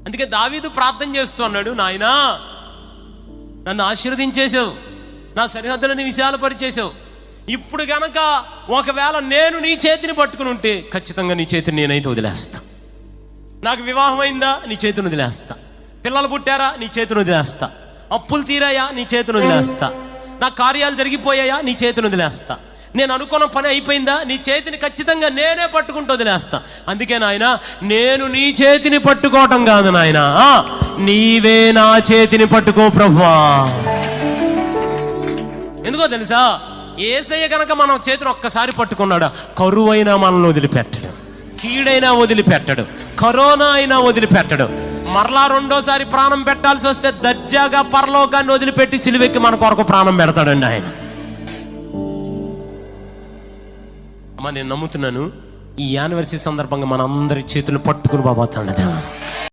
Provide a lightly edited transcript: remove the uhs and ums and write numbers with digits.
అందుకే దావీదు ప్రార్థన చేస్తూ అన్నాడు, నాయనా నన్ను ఆశీర్వదించేసావు, నా సరిహద్దులని విశాలపరిచేసావు. ఇప్పుడు గనక ఒకవేళ నేను నీ చేతిని పట్టుకుని ఉంటే ఖచ్చితంగా నీ చేతిని నేనైతే వదిలేస్తా. నాకు వివాహం అయిందా, నీ చేతిని వదిలేస్తా. పిల్లలు పుట్టారా, నీ చేతిని వదిలేస్తా. అప్పులు తీరాయా, నీ చేతిని వదిలేస్తా. నా కార్యాలు జరిగిపోయాయా, నీ చేతిని వదిలేస్తా. నేను అనుకున్న పని అయిపోయిందా, నీ చేతిని ఖచ్చితంగా నేనే పట్టుకుంటూ వదిలేస్తా. అందుకే నాయన, నేను నీ చేతిని పట్టుకోవటం కాదు నాయన, నీవే నా చేతిని పట్టుకో ప్రభువా. ఎందుకో తెలుసా, యేసయ్య గనక మనం చేతిని ఒక్కసారి పట్టుకున్నాడా, కరువైనా మనల్ని వదిలిపెట్టడు, కీడైనా వదిలిపెట్టడు, కరోనా అయినా వదిలిపెట్టడు. మరలా రెండోసారి ప్రాణం పెట్టాల్సి వస్తే దర్జాగా పరలోకాన్ని వదిలిపెట్టి సిలువెక్కి మన కొరకు ప్రాణం పెడతాడండి ఆయన. నేను నమ్ముతున్నాను, ఈ యానివర్సరీ సందర్భంగా మన అందరి చేతులు పట్టుకుని బాబోతాడు దేవా.